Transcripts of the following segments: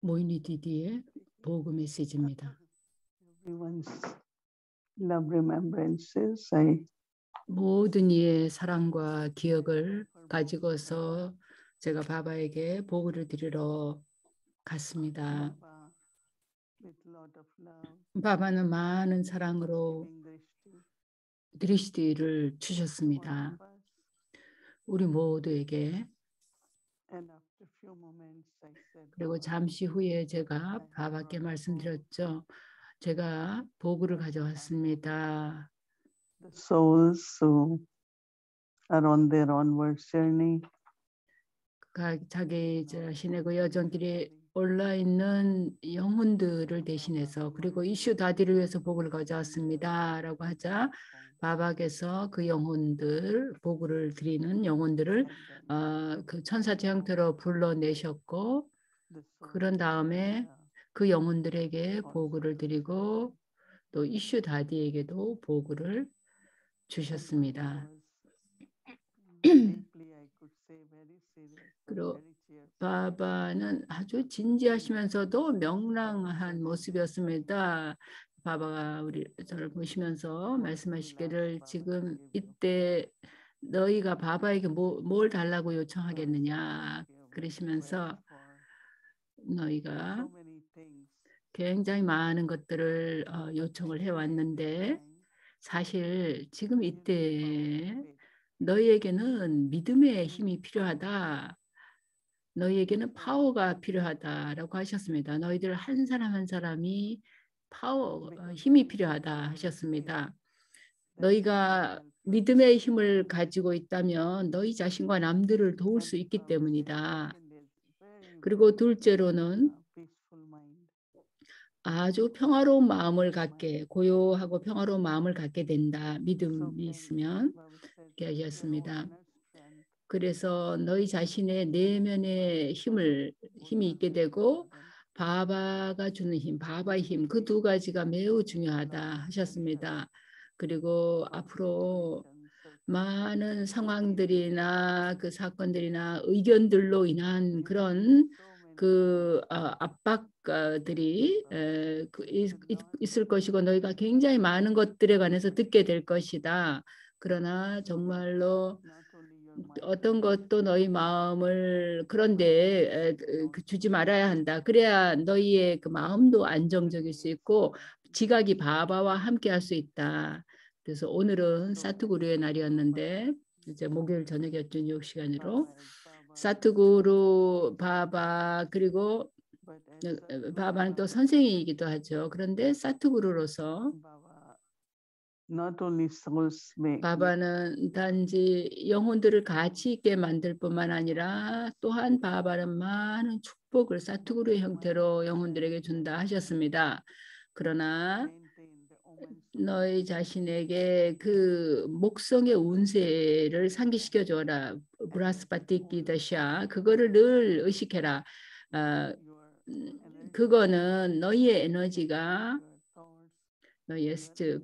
모이니 디디의 보그 메시지입니다. Everyone's love remembrances. 모든 이의 사랑과 기억을 가지고서 제가 바바에게 보고를 드리러 갔습니다. with lot of love, 바바는 많은 사랑으로 giving 드리시디를 all 주셨습니다. of us. 우리 모두에게. And after a few moments, I said, 그리고 잠시 후에 제가 바바께 말씀드렸죠. 제가 보고를 가져왔습니다. the souls who are on their onward journey. 자기 자신의 그 여정길에 올라 있는 영혼들을 대신해서 그리고 이슈 다디를 위해서 복을 가져왔습니다라고 하자 바박에서 그 영혼들 복을 드리는 영혼들을 그 천사제 형태로 불러내셨고 그런 다음에 그 영혼들에게 보고를 드리고 또 이슈 다디에게도 보고를 주셨습니다. 그리고 바바는 아주 진지하시면서도 명랑한 모습이었습니다. 바바가 저를 보시면서 말씀하시기를 지금 이때 너희가 바바에게 뭘 달라고 요청하겠느냐 그러시면서 너희가 굉장히 많은 것들을 요청을 해왔는데 사실 지금 이때 너희에게는 믿음의 힘이 필요하다. 너희에게는 파워가 필요하다라고 하셨습니다. 너희들 한 사람 한 사람이 힘이 필요하다 하셨습니다. 너희가 믿음의 힘을 가지고 있다면 너희 자신과 남들을 도울 수 있기 때문이다. 그리고 둘째로는 아주 평화로운 마음을 갖게 고요하고 평화로운 마음을 갖게 된다. 믿음이 있으면 이렇게 하셨습니다. 그래서 너희 자신의 내면의 힘이 있게 되고 바바가 주는 힘, 바바의 힘, 그 두 가지가 매우 중요하다 하셨습니다. 그리고 앞으로 많은 상황들이나 그 사건들이나 의견들로 인한 그런 그 압박들이 있을 것이고 너희가 굉장히 많은 것들에 관해서 듣게 될 것이다. 그러나 정말로 어떤 것도 너희 마음을 그런데 주지 말아야 한다. 그래야 너희의 그 마음도 안정적일 수 있고 지각이 바바와 함께 할 수 있다. 그래서 오늘은 사투구루의 날이었는데 이제 목요일 저녁이었죠. 뉴욕 시간으로 사투구루 바바 그리고 바바는 또 선생이기도 하죠. 그런데 사투구루로서 바바는 단지 영혼들을 가치 있게 만들 뿐만 아니라 또한 바바는 많은 축복을 사투구루의 형태로 영혼들에게 준다 하셨습니다. 그러나 너희 자신에게 그 목성의 운세를 상기시켜 줘라. 브라스파티키다샤 그거를 늘 의식해라. 그거는 너희의 에너지가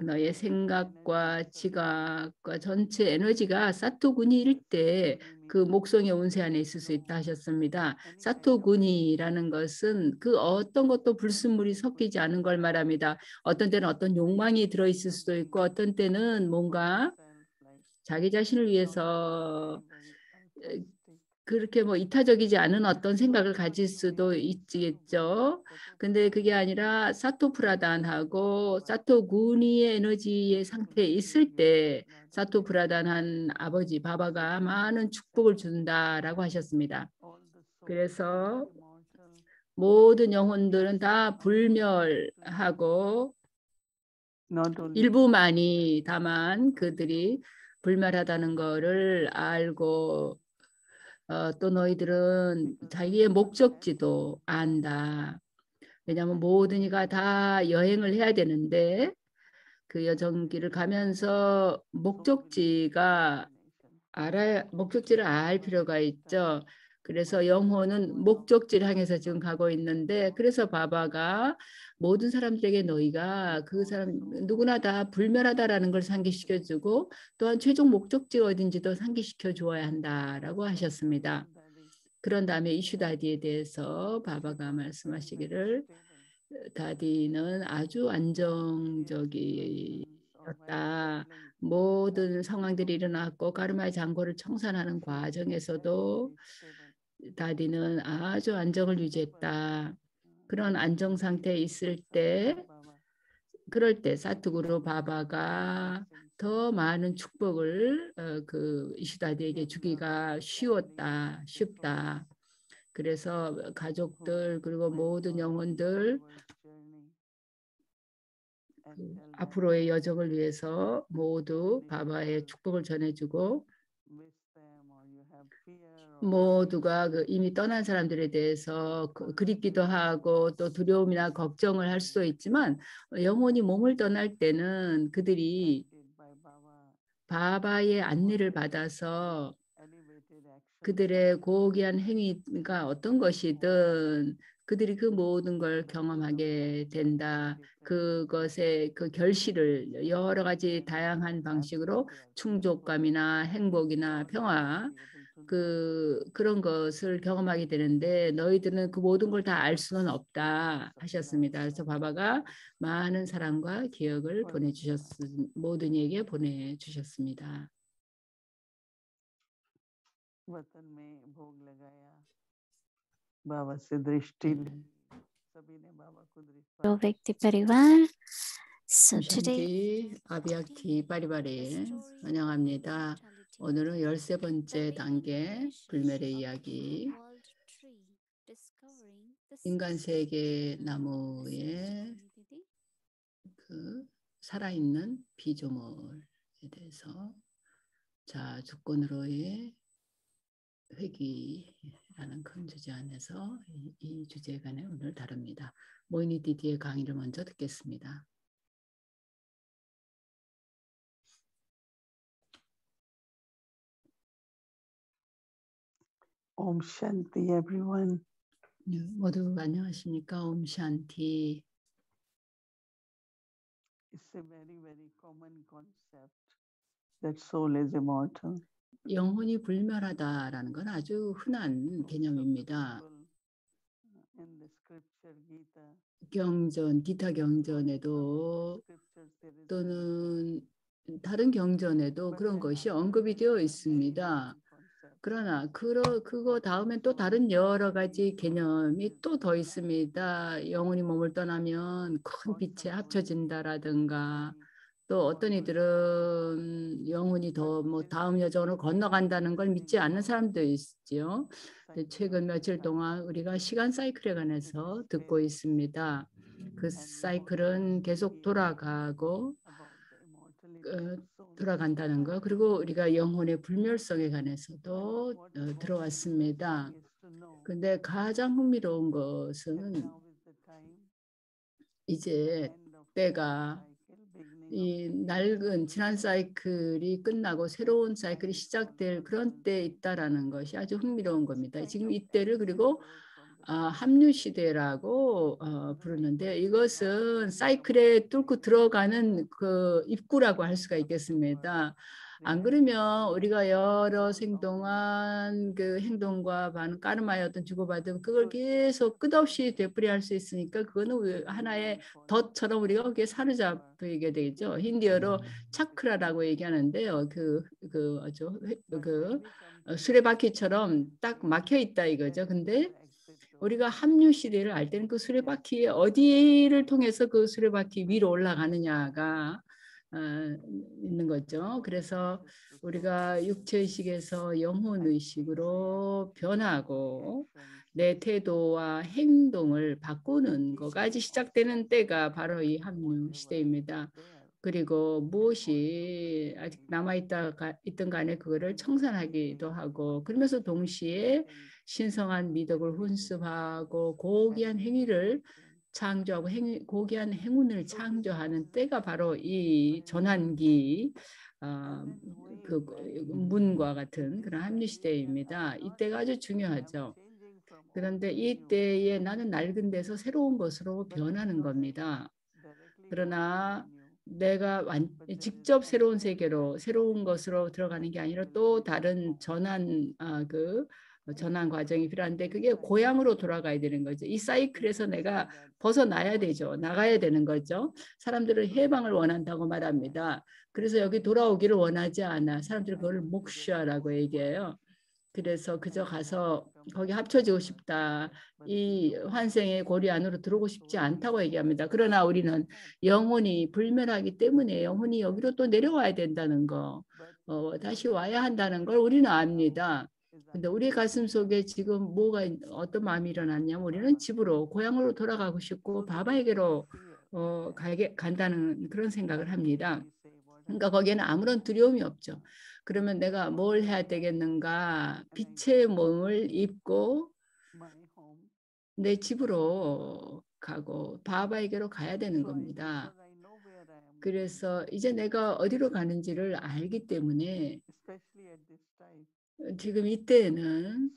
너의 생각과 지각과 전체 에너지가 사토군이일 때 그 목성의 운세 안에 있을 수 있다 하셨습니다. 사토군이라는 것은 그 어떤 것도 불순물이 섞이지 않은 걸 말합니다. 어떤 때는 어떤 욕망이 들어있을 수도 있고 어떤 때는 뭔가 자기 자신을 위해서 그렇게 뭐 이타적이지 않은 어떤 생각을 가질 수도 있겠죠. 근데 그게 아니라 사토프라단하고 사토구니의 에너지의 상태에 있을 때 사토프라단한 아버지 바바가 많은 축복을 준다라고 하셨습니다. 그래서 모든 영혼들은 다 불멸하고 일부만이 다만 그들이 불멸하다는 거를 알고 또 너희들은 자기의 목적지도 안다. 왜냐하면 모든 이가 다 여행을 해야 되는데 그 여정길을 가면서 목적지를 알 필요가 있죠. 그래서 영혼은 목적지를 향해서 지금 가고 있는데 그래서 바바가 모든 사람들에게 너희가 그 사람 누구나 다 불멸하다라는 걸 상기시켜주고 또한 최종 목적지가 어딘지도 상기시켜 주어야 한다라고 하셨습니다. 그런 다음에 이슈 다디에 대해서 바바가 말씀하시기를 다디는 아주 안정적이었다. 모든 상황들이 일어났고 가르마의 장고를 청산하는 과정에서도 다디는 아주 안정을 유지했다. 그런 안정 상태에 있을 때 그럴 때 사투구루 바바가 더 많은 축복을 그 이슈다디에게 주기가 쉽다. 그래서 가족들 그리고 모든 영혼들 앞으로의 여정을 위해서 모두 바바의 축복을 전해주고 모두가 이미 떠난 사람들에 대해서 그립기도 하고 또 두려움이나 걱정을 할 수도 있지만 영혼이 몸을 떠날 때는 그들이 바바의 안내를 받아서 그들의 고귀한 행위가 어떤 것이든 그들이 그 모든 걸 경험하게 된다. 그것의 그 결실을 여러 가지 다양한 방식으로 충족감이나 행복이나 평화 그런 것을 경험하게 되는데 너희들은 그 모든 걸 다 알 수는 없다 하셨습니다. 그래서 바바가 많은 사랑과 기억을 모든 이에게 보내주셨습니다. वतन में भोग लगाया बाबा से दृष्टि सभी ने बाबा को दृष्टि व्यक्ति परिवार 옴샨티 아비약티 파리바리 환영합니다. 오늘은 13번째 단계 불멸의 이야기 인간 세계 나무의 그 살아있는 피조물에 대해서 자 주권으로의 회귀라는 큰 주제 안에서 이 주제에 관해 오늘 다룹니다. 모이니 디디의 강의를 먼저 듣겠습니다. Om Shanti everyone. 모두 안녕하십니까? 옴샨티. It's a very, very common concept that soul is immortal. 영혼이 불멸하다라는 건 아주 흔한 개념입니다. In the scripture Gita, 경전, 기타 경전에도 또는 다른 경전에도 그런 것이 언급이 되어 있습니다. 그러나 그거 다음엔 또 다른 여러 가지 개념이 또 더 있습니다. 영혼이 몸을 떠나면 큰 빛에 합쳐진다라든가 또 어떤 이들은 영혼이 더 뭐 다음 여정으로 건너간다는 걸 믿지 않는 사람도 있죠. 최근 며칠 동안 우리가 시간 사이클에 관해서 듣고 있습니다. 그 사이클은 계속 돌아가고 돌아간다는 거 그리고 우리가 영혼의 불멸성에 관해서도 들어왔습니다. 근데 가장 흥미로운 것은 이제 때가 이 낡은 지난 사이클이 끝나고 새로운 사이클이 시작될 그런 때에 있다라는 것이 아주 흥미로운 겁니다. 지금 이때를 그리고 합류 시대라고 부르는데 이것은 사이클에 뚫고 들어가는 그 입구라고 할 수가 있겠습니다. 안 그러면 우리가 여러 생동안 그 행동과 반응, 까르마의 어떤 주고받음 그걸 계속 끝없이 되풀이할 수 있으니까 그거는 하나의 덫처럼 우리가 거기에 사로잡히게 되죠. 힌디어로 차크라라고 얘기하는데요. 수레바퀴처럼 딱 막혀 있다 이거죠. 근데 우리가 합류 시대를 알 때는 그 수레바퀴에 어디를 통해서 그 수레바퀴 위로 올라가느냐가 있는 거죠. 그래서 우리가 육체의식에서 영혼의식으로 변하고 내 태도와 행동을 바꾸는 것까지 시작되는 때가 바로 이 합류 시대입니다. 그리고 무엇이 아직 남아있던 간에 그거를 청산하기도 하고 그러면서 동시에 신성한 미덕을 훈습하고 고귀한 행위를 창조하고 고귀한 행운을 창조하는 때가 바로 이 전환기 그 문과 같은 그런 합류 시대입니다. 이때가 아주 중요하죠. 그런데 이때에 나는 낡은 데서 새로운 것으로 변하는 겁니다. 그러나 내가 직접 새로운 세계로 새로운 것으로 들어가는 게 아니라 또 다른 전환 전환 과정이 필요한데 그게 고향으로 돌아가야 되는 거죠. 이 사이클에서 내가 벗어나야 되죠. 나가야 되는 거죠. 사람들은 해방을 원한다고 말합니다. 그래서 여기 돌아오기를 원하지 않아. 사람들이 그걸 목슈아라고 얘기해요. 그래서 그저 가서 거기 합쳐지고 싶다. 이 환생의 고리 안으로 들어오고 싶지 않다고 얘기합니다. 그러나 우리는 영혼이 불멸하기 때문에 영혼이 여기로 또 내려와야 된다는 거, 다시 와야 한다는 걸 우리는 압니다. 근데 우리 가슴 속에 지금 뭐가 어떤 마음이 일어났냐면 우리는 집으로 고향으로 돌아가고 싶고 바바에게로 간다는 그런 생각을 합니다. 그러니까 거기에는 아무런 두려움이 없죠. 그러면 내가 뭘 해야 되겠는가? 빛의 몸을 입고 내 집으로 가고 바바에게로 가야 되는 겁니다. 그래서 이제 내가 어디로 가는지를 알기 때문에 지금 이때는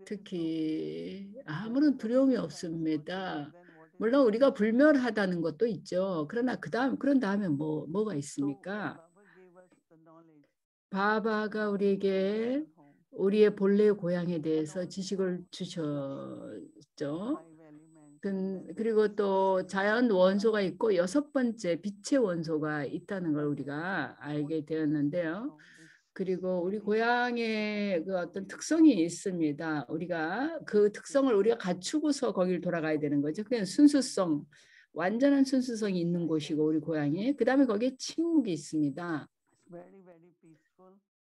특히 아무런 두려움이 없습니다. 물론 우리가 불멸하다는 것도 있죠. 그러나 그런 다음에 뭐가 있습니까? 바바가 우리에게 우리의 본래 고향에 대해서 지식을 주셨죠. 그리고 또 자연 원소가 있고 6번째 빛의 원소가 있다는 걸 우리가 알게 되었는데요. 그리고 우리 고향의 그 어떤 특성이 있습니다. 우리가 그 특성을 우리가 갖추고서 거길 돌아가야 되는 거죠. 그냥 순수성, 완전한 순수성이 있는 곳이고 우리 고향이. 그다음에 거기에 침묵이 있습니다.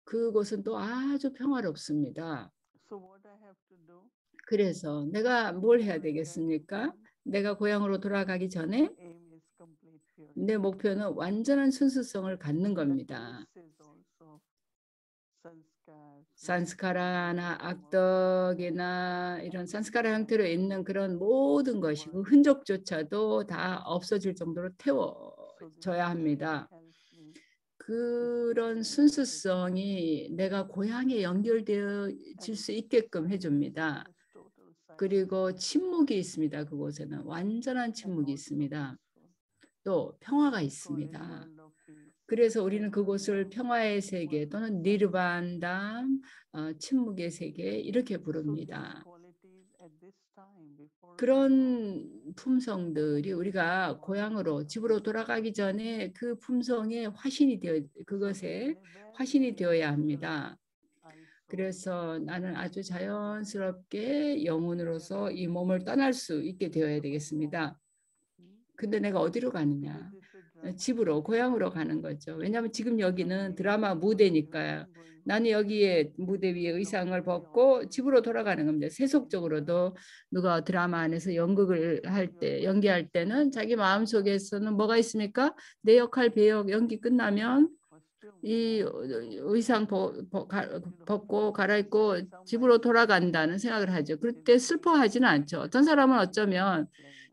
그곳은 또 아주 평화롭습니다. 그래서 내가 뭘 해야 되겠습니까? 내가 고향으로 돌아가기 전에 내 목표는 완전한 순수성을 갖는 겁니다. 산스카라나 악덕이나 이런 산스카라 형태로 있는 그런 모든 것이 그 흔적조차도 다 없어질 정도로 태워져야 합니다. 그런 순수성이 내가 고향에 연결되어질 수 있게끔 해줍니다. 그리고 침묵이 있습니다. 그곳에는 완전한 침묵이 있습니다. 또 평화가 있습니다. 그래서 우리는 그곳을 평화의 세계 또는 니르반다, 침묵의 세계 이렇게 부릅니다. 그런 품성들이 우리가 고향으로 집으로 돌아가기 전에 그 품성에 그것에 화신이 되어야 합니다. 그래서 나는 아주 자연스럽게 영혼으로서 이 몸을 떠날 수 있게 되어야 되겠습니다. 근데 내가 어디로 가느냐? 집으로, 고향으로 가는 거죠. 왜냐하면 지금 여기는 드라마 무대니까요. 나는 여기에 무대 위에 의상을 벗고 집으로 돌아가는 겁니다. 세속적으로도 누가 드라마 안에서 연기할 때는 자기 마음속에서는 뭐가 있습니까? 내 역할, 배역, 연기 끝나면 이 의상 벗고 갈아입고 집으로 돌아간다는 생각을 하죠. 그때 슬퍼하지는 않죠. 어떤 사람은 어쩌면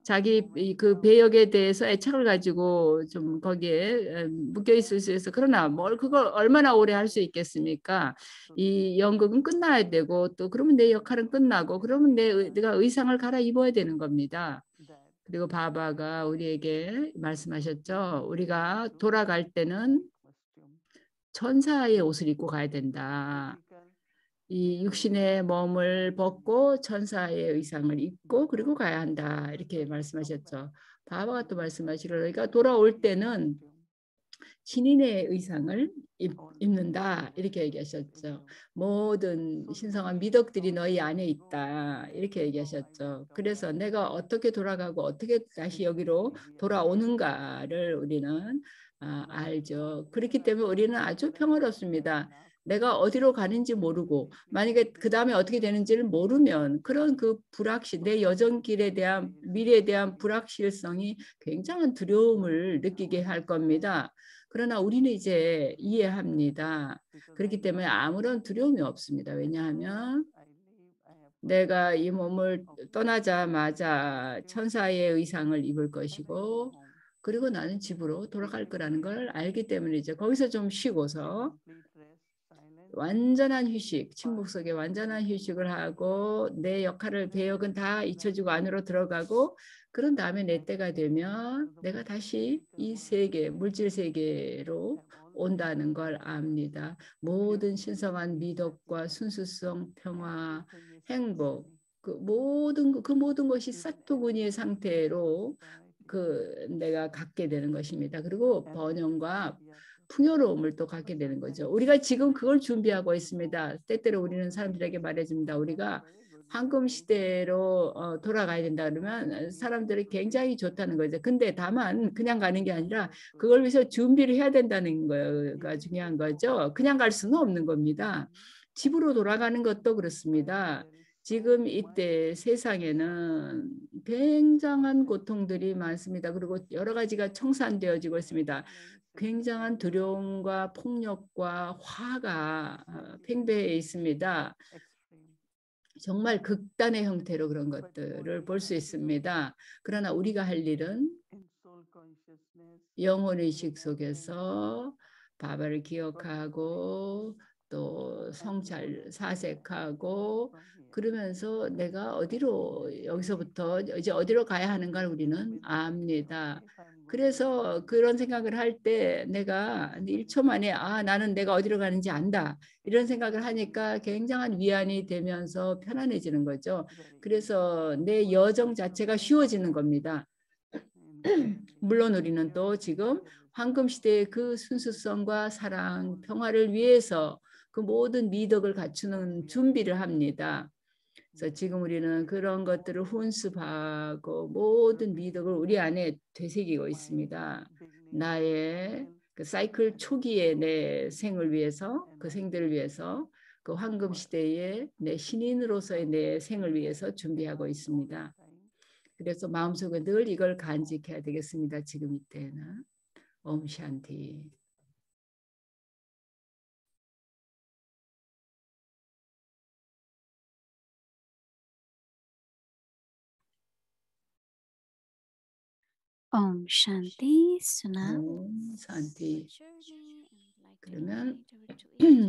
자기 그 배역에 대해서 애착을 가지고 좀 거기에 묶여 있을 수 있어. 그러나 그걸 얼마나 오래 할 수 있겠습니까? 이 연극은 끝나야 되고 또 그러면 내 역할은 끝나고 그러면 내가 의상을 갈아입어야 되는 겁니다. 그리고 바바가 우리에게 말씀하셨죠. 우리가 돌아갈 때는 천사의 옷을 입고 가야 된다. 이 육신의 몸을 벗고 천사의 의상을 입고 그리고 가야 한다. 이렇게 말씀하셨죠. 바바가 또 말씀하시기를 그러니까 돌아올 때는 신인의 의상을 입는다. 이렇게 얘기하셨죠. 모든 신성한 미덕들이 너희 안에 있다. 이렇게 얘기하셨죠. 그래서 내가 어떻게 돌아가고 어떻게 다시 여기로 돌아오는가를 우리는 알죠. 그렇기 때문에 우리는 아주 평화롭습니다. 내가 어디로 가는지 모르고 만약에 그 다음에 어떻게 되는지를 모르면 그런 그 불확실, 내 여정길에 대한 미래에 대한 불확실성이 굉장한 두려움을 느끼게 할 겁니다. 그러나 우리는 이제 이해합니다. 그렇기 때문에 아무런 두려움이 없습니다. 왜냐하면 내가 이 몸을 떠나자마자 천사의 의상을 입을 것이고 그리고 나는 집으로 돌아갈 거라는 걸 알기 때문이죠. 거기서 좀 쉬고서 완전한 휴식, 침묵 속에 완전한 휴식을 하고 내 역할을 배역은 다 잊혀지고 안으로 들어가고 그런 다음에 내 때가 되면 내가 다시 이 세계, 물질 세계로 온다는 걸 압니다. 모든 신성한 미덕과 순수성, 평화, 행복, 그 모든 것이 사토구니의 상태로 내가 갖게 되는 것입니다. 그리고 번영과 풍요로움을 또 갖게 되는 거죠. 우리가 지금 그걸 준비하고 있습니다. 때때로 우리는 사람들에게 말해줍니다. 우리가 황금 시대로 돌아가야 된다 그러면 사람들이 굉장히 좋다는 거죠. 근데 다만 그냥 가는 게 아니라 그걸 위해서 준비를 해야 된다는 거가 중요한 거죠. 그냥 갈 수는 없는 겁니다. 집으로 돌아가는 것도 그렇습니다. 지금 이때 세상에는 굉장한 고통들이 많습니다. 그리고 여러 가지가 청산되어지고 있습니다. 굉장한 두려움과 폭력과 화가 팽배해 있습니다. 정말 극단의 형태로 그런 것들을 볼 수 있습니다. 그러나 우리가 할 일은 영혼의식 속에서 바바를 기억하고 또 성찰 사색하고 그러면서 내가 어디로 여기서부터 이제 어디로 가야 하는 걸 우리는 압니다. 그래서 그런 생각을 할 때 내가 1초 만에 나는 내가 어디로 가는지 안다. 이런 생각을 하니까 굉장한 위안이 되면서 편안해지는 거죠. 그래서 내 여정 자체가 쉬워지는 겁니다. 물론 우리는 또 지금 황금 시대의 그 순수성과 사랑, 평화를 위해서 그 모든 미덕을 갖추는 준비를 합니다. 그래서 지금 우리는 그런 것들을 훈습하고 모든 미덕을 우리 안에 되새기고 있습니다. 나의 그 사이클 초기의 내 생을 위해서, 그 생들을 위해서, 그 황금 시대의 내 신인으로서의 내 생을 위해서 준비하고 있습니다. 그래서 마음속에 늘 이걸 간직해야 되겠습니다. 지금 이때는. 옴 샨티. 옴 샨티 수나. 옴 샨티. 그러면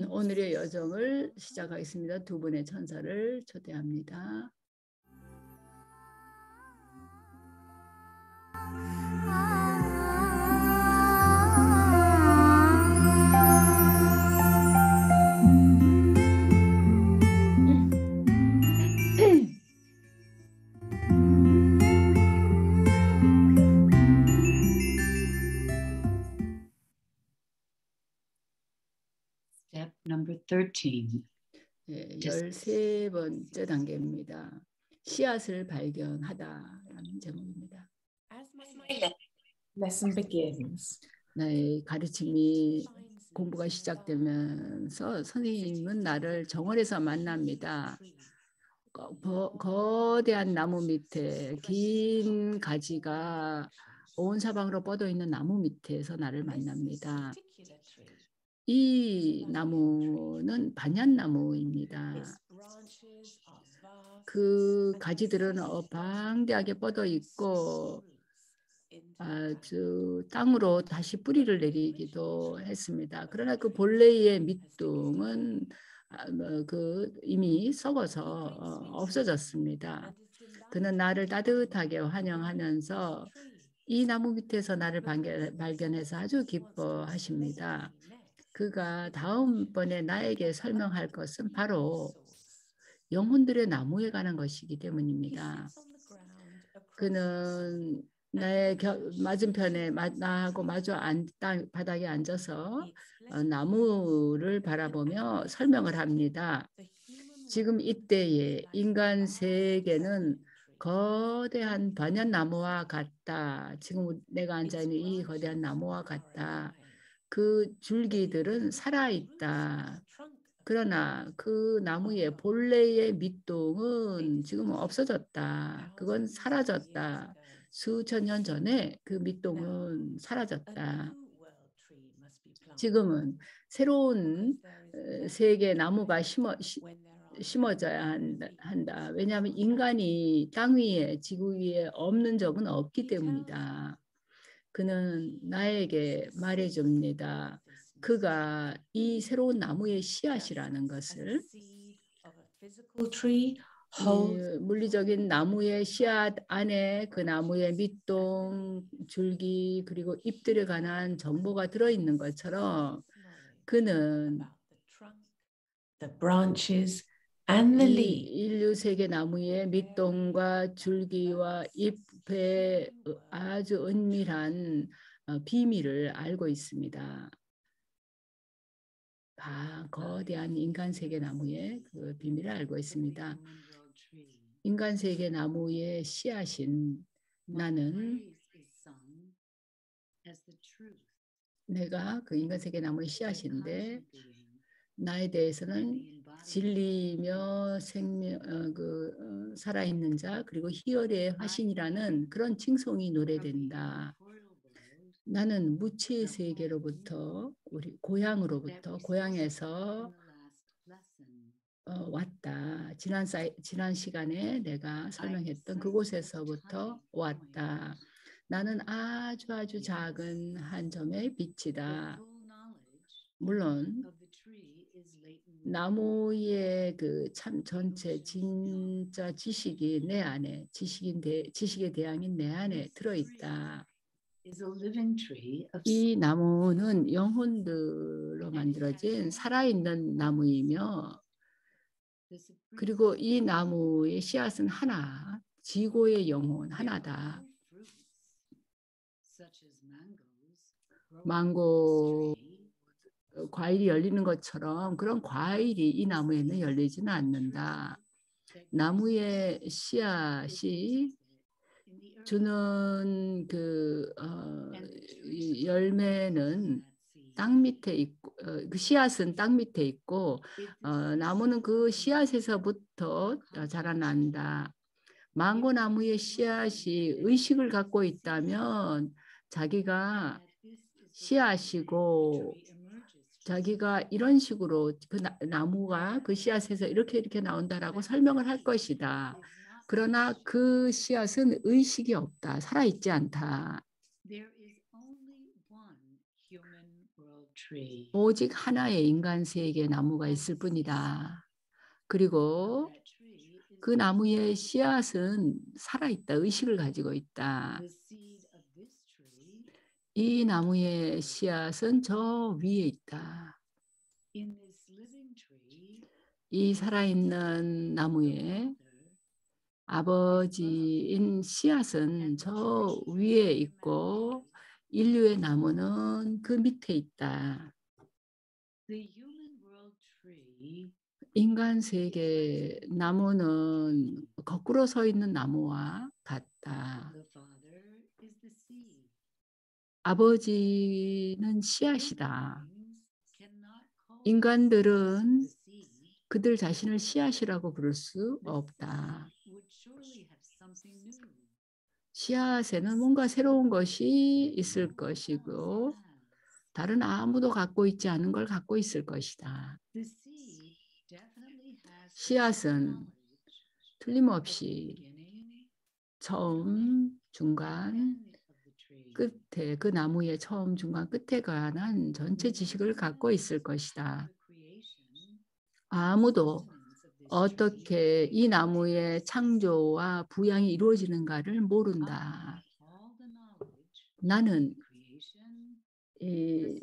오늘의 여정을 시작하겠습니다. 두 분의 천사를 초대합니다. Step number 13. 13번째 단계입니다. 씨앗을 발견하다라는 제목입니다. As my lesson begins, 나의 가르침이 공부가 시작되면서 선생님은 나를 정원에서 만납니다. 거대한 나무 밑에 긴 가지가 온 사방으로 뻗어 있는 나무 밑에서 나를 만납니다. 이 나무는 반얀나무입니다. 그 가지들은 방대하게 뻗어 있고 아주 땅으로 다시 뿌리를 내리기도 했습니다. 그러나 그 본래의 밑둥은 이미 썩어서 없어졌습니다. 그는 나를 따뜻하게 환영하면서 이 나무 밑에서 나를 발견해서 아주 기뻐하십니다. 그가 다음번에 나에게 설명할 것은 바로 영혼들의 나무에 관한 것이기 때문입니다. 그는 나의 맞은편에 나하고 마주 바닥에 앉아서 나무를 바라보며 설명을 합니다. 지금 이때의 인간 세계는 거대한 반얀나무와 같다. 지금 내가 앉아있는 이 거대한 나무와 같다. 그 줄기들은 살아있다. 그러나 그 나무의 본래의 밑둥은 지금 없어졌다. 그건 사라졌다. 수천 년 전에 그 밑둥은 사라졌다. 지금은 새로운 세계 나무가 심어져야 한다. 왜냐하면 인간이 땅 위에 지구 위에 없는 적은 없기 때문이다. 그는 나에게 말해줍니다. 그가 이 새로운 나무의 씨앗이라는 것을 이 물리적인 나무의 씨앗 안에 그 나무의 밑동, 줄기 그리고 잎들에 관한 정보가 들어있는 것처럼 그는 the branches and the 이 leaves. 인류 세계 나무의 밑동과 줄기와 잎의 아주 은밀한 비밀을 알고 있습니다. 거대한 인간 세계 나무의 그 비밀을 알고 있습니다. 인간 세계 나무의 씨앗인 나는 내가 그 인간 세계 나무의 씨앗인데 나에 대해서는 진리며 생명, 살아있는 자 그리고 희열의 화신이라는 그런 칭송이 노래된다. 나는 무치의 세계로부터 우리 고향에서 왔다. 지난 시간에 내가 설명했던 그곳에서부터 왔다. 나는 아주 작은 한 점의 빛이다. 물론 나무의 그 참 전체 진짜 지식이 내 안에 지식의 대양인 내 안에 들어있다. 이 나무는 영혼들로 만들어진 살아있는 나무이며 그리고 이 나무의 씨앗은 하나, 지고의 영혼 하나다. 망고 과일이 열리는 것처럼 그런 과일이 이 나무에는 열리지는 않는다. 나무의 씨앗이 주는 그 열매는 땅 밑에 있고 그 씨앗은 땅 밑에 있고 나무는 그 씨앗에서부터 자라난다. 망고 나무의 씨앗이 의식을 갖고 있다면 자기가 씨앗이고 자기가 이런 식으로 그 나무가 그 씨앗에서 이렇게 나온다라고 설명을 할 것이다. 그러나 그 씨앗은 의식이 없다. 살아있지 않다. 오직 하나의 인간 세계 나무가 있을 뿐이다. 그리고 그 나무의 씨앗은 살아있다. 의식을 가지고 있다. 이 나무의 씨앗은 저 위에 있다. 이 살아있는 나무의 아버지인 씨앗은 저 위에 있고 인류의 나무는 그 밑에 있다. 인간 세계 나무는 거꾸로 서 있는 나무와 같다. 아버지는 씨앗이다. 인간들은 그들 자신을 씨앗이라고 부를 수 없다. 씨앗에는 뭔가 새로운 것이 있을 것이고 다른 아무도 갖고 있지 않은 걸 갖고 있을 것이다. 씨앗은 틀림없이 처음, 중간, 끝에 그 나무의 처음, 중간, 끝에 관한 전체 지식을 갖고 있을 것이다. 아무도 어떻게 이 나무의 창조와 부양이 이루어지는가를 모른다. 나는 이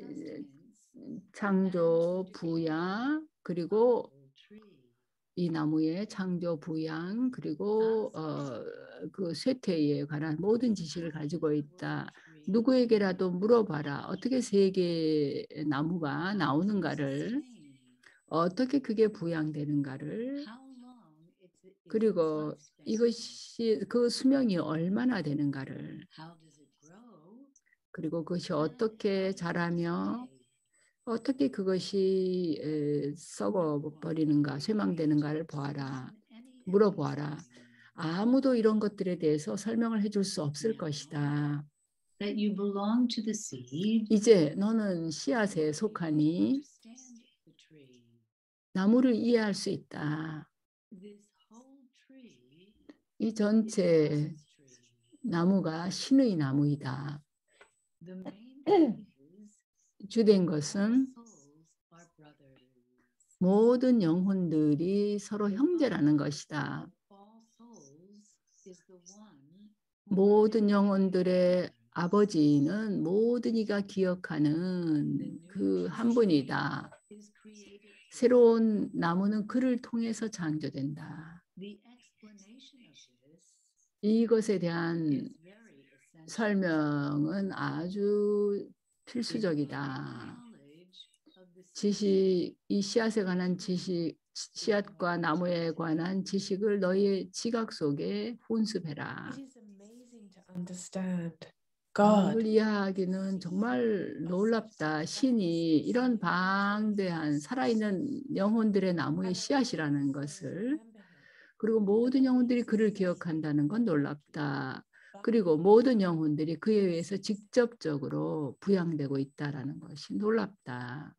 창조, 부양, 그리고 이 나무의 창조, 부양, 그리고 그 쇠퇴에 관한 모든 지식을 가지고 있다. 누구에게라도 물어봐라. 어떻게 세계 나무가 나오는가를, 어떻게 그게 부양되는가를, 그리고 이것이 그 수명이 얼마나 되는가를, 그리고 그것이 어떻게 자라며 어떻게 그것이 썩어버리는가, 쇠망되는가를 물어보아라. 아무도 이런 것들에 대해서 설명을 해줄 수 없을 것이다. 이제 너는 씨앗에 속하니 나무를 이해할 수 있다. 이 전체 나무가 신의 나무이다. 주된 것은 모든 영혼들이 서로 형제라는 것이다. 모든 영혼들의 아버지는 모든 이가 기억하는 그 한 분이다. 새로운 나무는 그를 통해서 창조된다. 이것에 대한 설명은 아주 필수적이다. 지식, 이 씨앗에 관한 지식, 씨앗과 나무에 관한 지식을 너희의 지각 속에 혼습해라. It is amazing to understand 이걸 God. 이해하기는 정말 놀랍다. 신이 이런 방대한 살아있는 영혼들의 나무의 씨앗이라는 것을, 그리고 모든 영혼들이 그를 기억한다는 건 놀랍다. 그리고 모든 영혼들이 그에 의해서 직접적으로 부양되고 있다는 것이 놀랍다.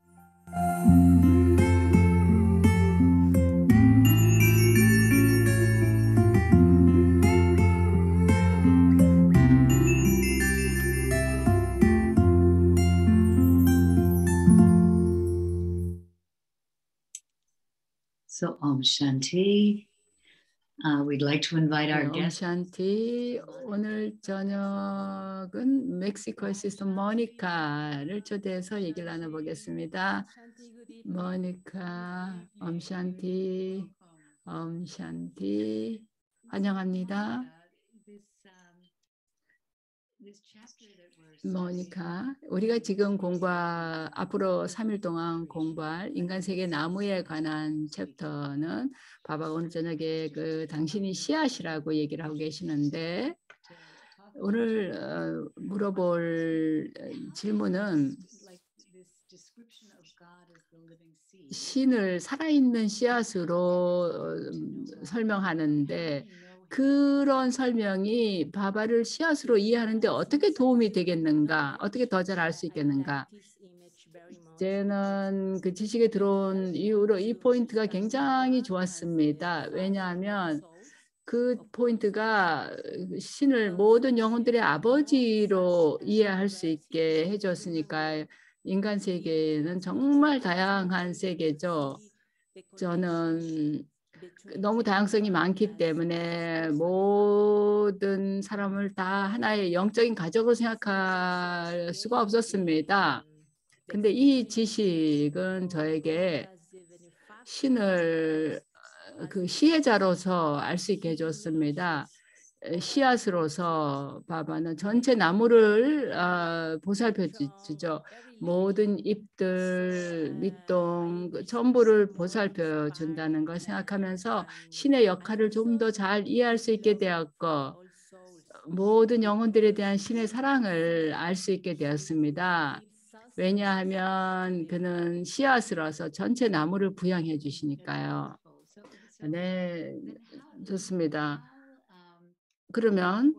So Om Shanti. We'd like to invite our guest. 옴샨티. 오늘 저녁은 멕시코에서 있는 모니카를 초대해서 얘기를 나눠보겠습니다. 모니카, 옴샨티, 옴샨티. 환영합니다. 모니카, 우리가 지금 앞으로 3일 동안 공부할 인간세계 나무에 관한 챕터는 바바가 오늘 저녁에 당신이 씨앗이라고 얘기를 하고 계시는데, 오늘 물어볼 질문은 신을 살아있는 씨앗으로 설명하는데, 그런 설명이 바바를 씨앗으로 이해하는데 어떻게 도움이 되겠는가? 어떻게 더 잘 알 수 있겠는가? 저는 그 지식에 들어온 이후로 이 포인트가 굉장히 좋았습니다. 왜냐하면 그 포인트가 신을 모든 영혼들의 아버지로 이해할 수 있게 해줬으니까 인간 세계는 정말 다양한 세계죠. 저는 너무 다양성이 많기 때문에 모든 사람을 다 하나의 영적인 가족으로 생각할 수가 없었습니다. 근데 이 지식은 저에게 신을 그 시혜자로서 알 수 있게 해줬습니다. 씨앗으로서 바바는 전체 나무를 보살펴 주죠. 모든 잎들, 밑동 전부를 보살펴 준다는 걸 생각하면서 신의 역할을 좀 더 잘 이해할 수 있게 되었고, 모든 영혼들에 대한 신의 사랑을 알 수 있게 되었습니다. 왜냐하면 그는 씨앗으로서 전체 나무를 부양해 주시니까요. 네, 좋습니다. 그러면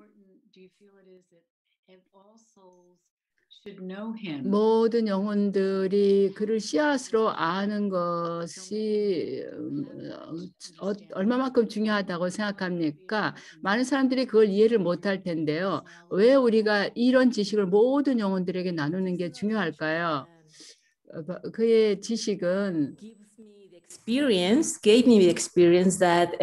모든 영혼들이 그를 씨앗으로 아는 것이 얼마만큼 중요하다고 생각합니까? 많은 사람들이 그걸 이해를 못할 텐데요. 왜 우리가 이런 지식을 모든 영혼들에게 나누는 게 중요할까요? 그의 지식은 gave me the experience that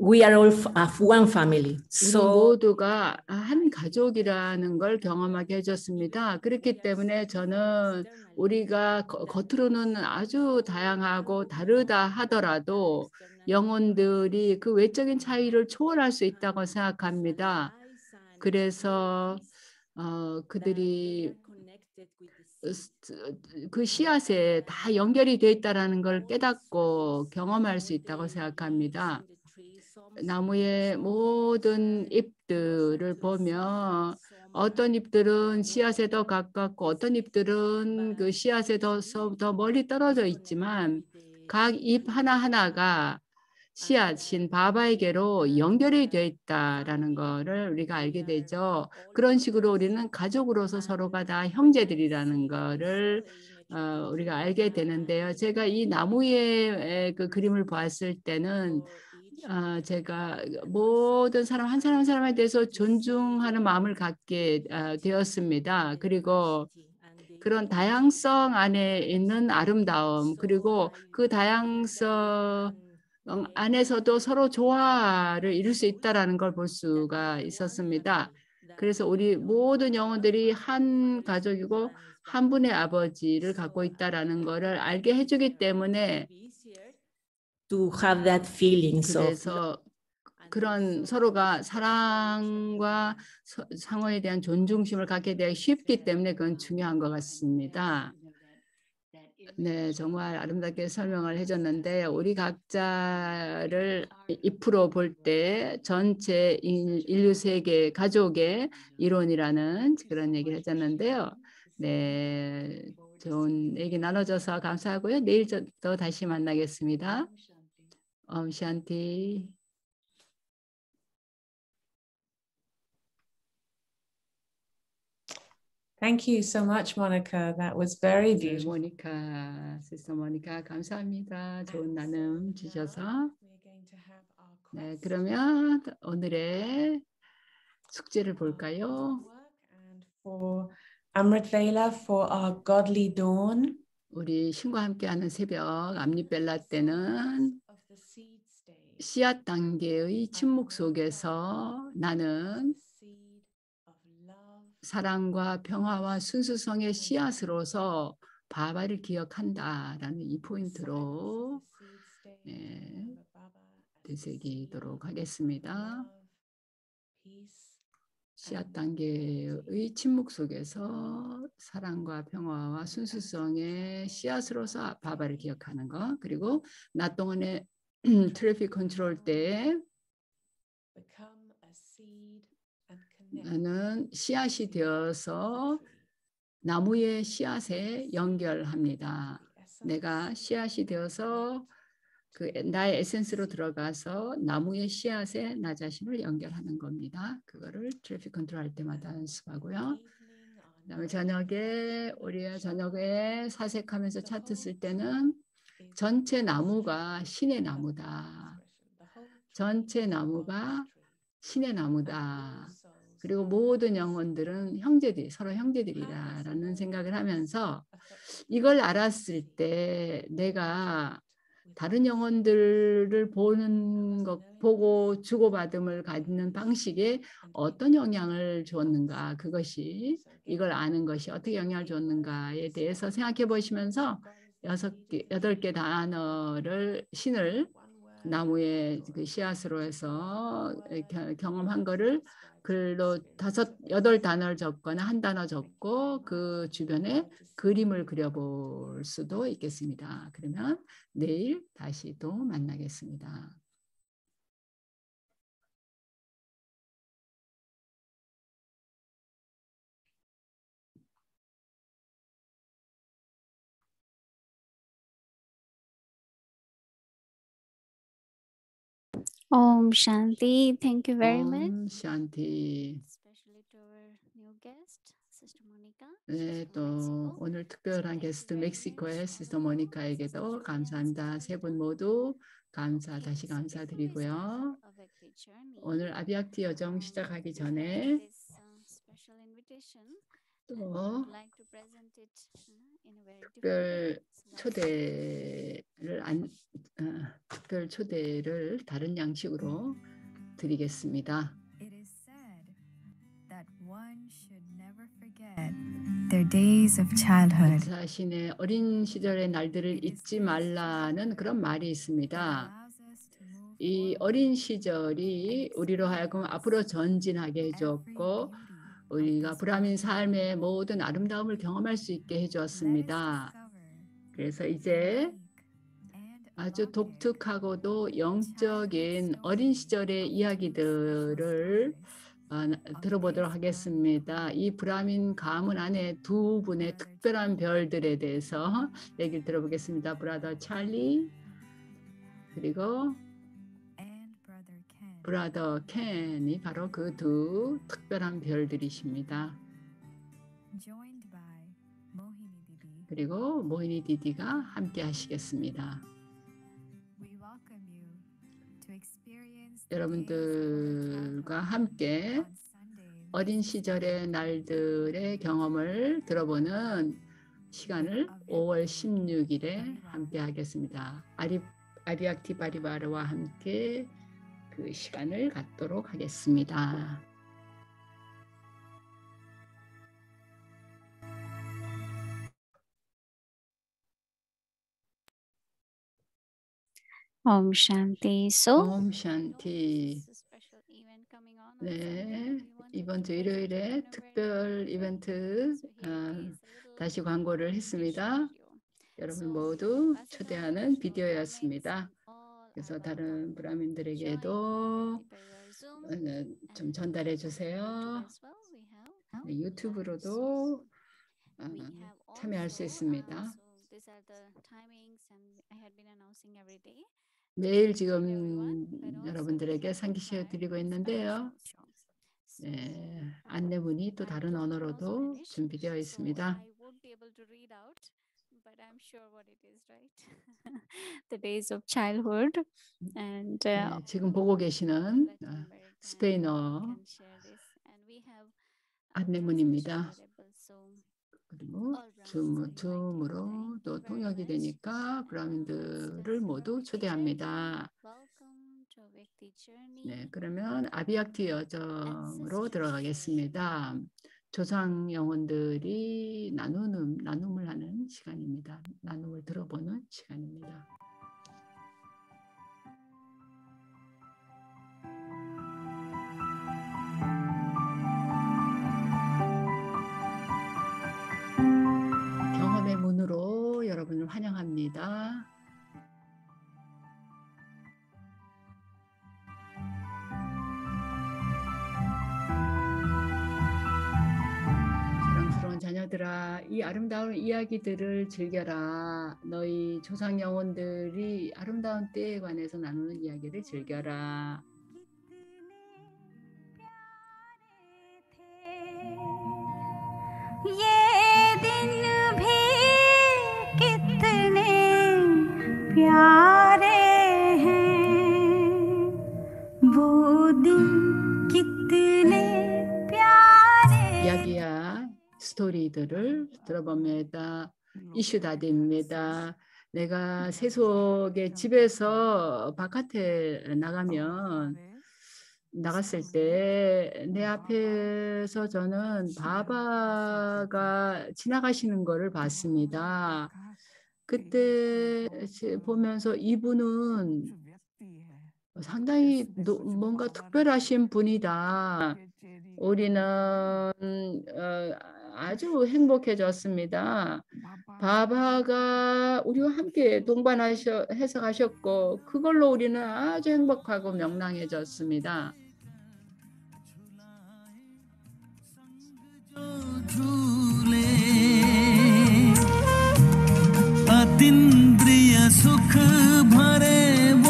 we are all one family. 우리 모두가 한 가족이라는 걸 경험하게 해줬습니다. 그렇기 때문에 저는 우리가 겉으로는 아주 다양하고 다르다 하더라도 영혼들이 그 외적인 차이를 초월할 수 있다고 생각합니다. 그래서 그들이 그 씨앗에 다 연결이 되어 있다는 걸 깨닫고 경험할 수 있다고 생각합니다. 나무의 모든 잎들을 보면 어떤 잎들은 씨앗에 더 가깝고 어떤 잎들은 그 씨앗에 더 멀리 떨어져 있지만 각 잎 하나하나가 씨앗인 바바에게로 연결이 되어 있다라는 것을 우리가 알게 되죠. 그런 식으로 우리는 가족으로서 서로가 다 형제들이라는 것을 우리가 알게 되는데요. 제가 이 나무의 그 그림을 보았을 때는 제가 모든 사람 한 사람 한 사람에 대해서 존중하는 마음을 갖게 되었습니다. 그리고 그런 다양성 안에 있는 아름다움, 그리고 그 다양성을 안에서도 서로 조화를 이룰 수 있다라는 걸 볼 수가 있었습니다. 그래서 우리 모든 영혼들이 한 가족이고 한 분의 아버지를 갖고 있다라는 것을 알게 해주기 때문에 to have that feelings of 그래서 그런 서로가 사랑과 상호에 대한 존중심을 갖게 되기 쉽기 때문에 그건 중요한 것 같습니다. 네, 정말 아름답게 설명을 해줬는데 우리 각자를 잎으로 볼 때 전체 인류 세계 가족의 이론이라는 그런 얘기를 해줬는데요. 네, 좋은 얘기 나눠줘서 감사하고요. 내일 또 다시 만나겠습니다. 샨티. Thank you so much, Monica. That was very 네, beautiful. 모니카, 시스터 모니카 감사합니다. 좋은 나눔 주셔서. 네, 그러면 오늘의 숙제를 볼까요? And for Amrit Vela for our godly dawn. 우리 신과 함께하는 새벽 암리벨라 때는 Of the seed stage. 씨앗 단계의 침묵 속에서 나는 Seed of love. 사랑과 평화와 순수성의 씨앗으로서 바바를 기억한다라는 이 포인트로 네, 되새기도록 하겠습니다. 씨앗 단계의 침묵 속에서 사랑과 평화와 순수성의 씨앗으로서 바바를 기억하는 것, 그리고 낮 동안의 트래픽 컨트롤 때 나는 씨앗이 되어서 나무의 씨앗에 연결합니다. 내가 씨앗이 되어서 그 나의 에센스로 들어가서 나무의 씨앗에 나 자신을 연결하는 겁니다. 그거를 트래픽 컨트롤 할 때마다 연습하고요. 그다음에 우리가 저녁에 사색하면서 차트 쓸 때는 전체 나무가 신의 나무다. 전체 나무가 신의 나무다. 그리고 모든 영혼들은 서로 형제들이라는 생각을 하면서 이걸 알았을 때 내가 다른 영혼들을 보고 주고받음을 갖는 방식에 어떤 영향을 줬는가, 그것이 이걸 아는 것이 어떻게 영향을 줬는가에 대해서 생각해 보시면서 8개 단어를 신을 나무의 그 씨앗으로 해서 경험한 거를 글로 8단어를 적거나 한 단어 적고 그 주변에 그림을 그려볼 수도 있겠습니다. 그러면 내일 다시 또 만나겠습니다. Om Shanti. Thank you very much. 옴 샨티. Especially to our new guest, Sister Monica. 네, 또 오늘 특별한 게스트 멕시코의 시스터 모니카에게도 감사합니다. 세 분 모두 다시 감사드리고요. 오늘 아비학티 여정 시작하기 전에 또 특별 초대를 다른 양식으로 드리겠습니다. Their days of childhood. 자신의 어린 시절의 날들을 잊지 말라는 그런 말이 있습니다. 이 어린 시절이 우리로 하여금 앞으로 전진하게 해주었고 우리가 브라민 삶의 모든 아름다움을 경험할 수 있게 해주었습니다. 그래서 이제 아주 독특하고도 영적인 어린 시절의 이야기들을 들어보도록 하겠습니다. 이 브라민 가문 안에 두 분의 특별한 별들에 대해서 얘기를 들어보겠습니다. 브라더 찰리 그리고 브라더 켄이 바로 그 두 특별한 별들이십니다. 그리고 모히니 디디가 함께 하시겠습니다. 여러분들과 함께 어린 시절의 날들의 경험을 들어보는 시간을 5월 16일에 함께 하겠습니다. 아비약티 바리바르와 함께 그 시간을 갖도록 하겠습니다. Om Shanti. So, 옴 샨티. 네, 이번 주 일요일에 특별 이벤트 다시 광고를 했습니다. 여러분 모두 초대하는 비디오였습니다. 그래서 다른 브라민들에게도 좀 전달해 주세요. 네, 유튜브로도 참여할 수 있습니다. 매일 지금 여러분들에게 상기시켜 드리고 있는데요. 네, 안내문이 또 다른 언어로도 준비되어 있습니다. But I'm sure what it is, right? The days of childhood, and 네, 지금 보고 계시는 Latin American 스페인어 can share this, and we have 안내문입니다. available. So 그리고 줌으로 또 통역이 되니까 브라민들을 모두 초대합니다. welcome to Vyakti Journey. 네, 그러면 아비약티 여정으로 들어가겠습니다. 조상 영혼들이 나눔을 하는 시간입니다. 나눔을 들어보는 시간입니다. 경험의 문으로 여러분을 환영합니다. 사랑스러운 자녀들아, 이 아름다운 이야기들을 즐겨라. 너희 조상 영혼들이 아름다운 때에 관해서 나누는 이야기를 즐겨라. ये दिन भी कितने प्यारे हैं वो दिन कितने प्यारे 이야기야 스토리들을 들어봅니다. 이슈다디입니다. 내가 세속의 집에서 바깥에 나갔을 때 내 앞에서 저는 바바가 지나가시는 것을 봤습니다. 그때 보면서 이분은 상당히 뭔가 특별하신 분이다. 우리는 아주 행복해졌습니다. 바바가 우리와 함께 동반해서 가셨고 그걸로 우리는 아주 행복하고 명랑해졌습니다. अतीन्द्रिय सुख भरे वो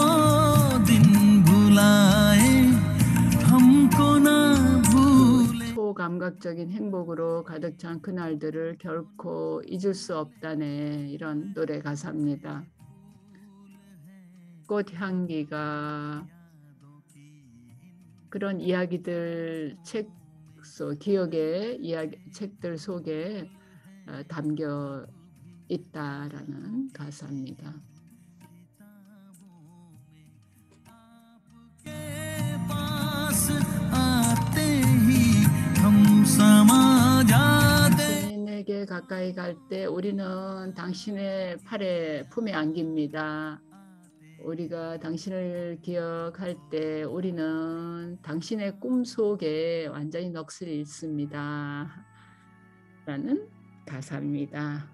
दिन भुलाए हमको ना भूले 초감각적인 행복으로 가득 찬 그날들을 결코 잊을 수 없다네. 이런 노래 가사입니다. 꽃향기가 그런 이야기들 기억의 책들 속에 담겨 있다라는 가사입니다. 당신에게 가까이 갈 때 우리는 당신의 품에 안깁니다. 우리가 당신을 기억할 때 우리는 당신의 꿈 속에 완전히 넋을 잃습니다. 라는 가사입니다.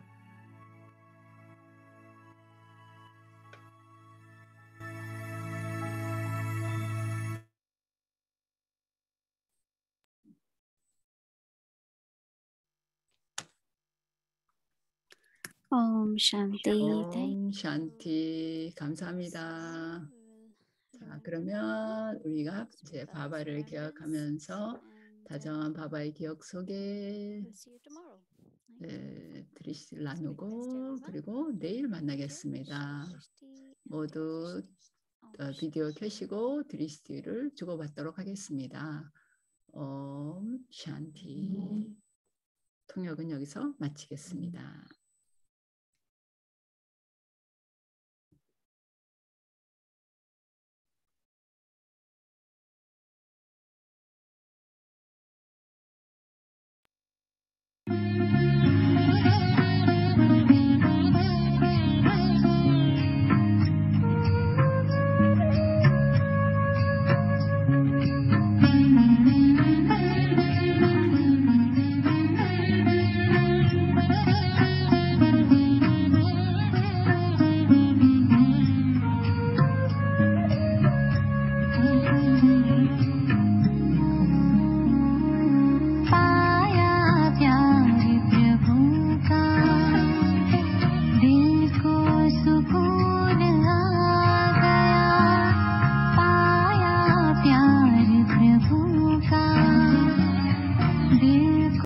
Om Shanti. 옴 샨티. 감사합니다. 자, 그러면 우리가 이제 바바를 기억하면서 다정한 바바의 기억 속에 드리시를 나누고 그리고 내일 만나겠습니다. 모두 비디오 켜시고 드리시를 주고받도록 하겠습니다. 옴 샨티. 통역은 여기서 마치겠습니다.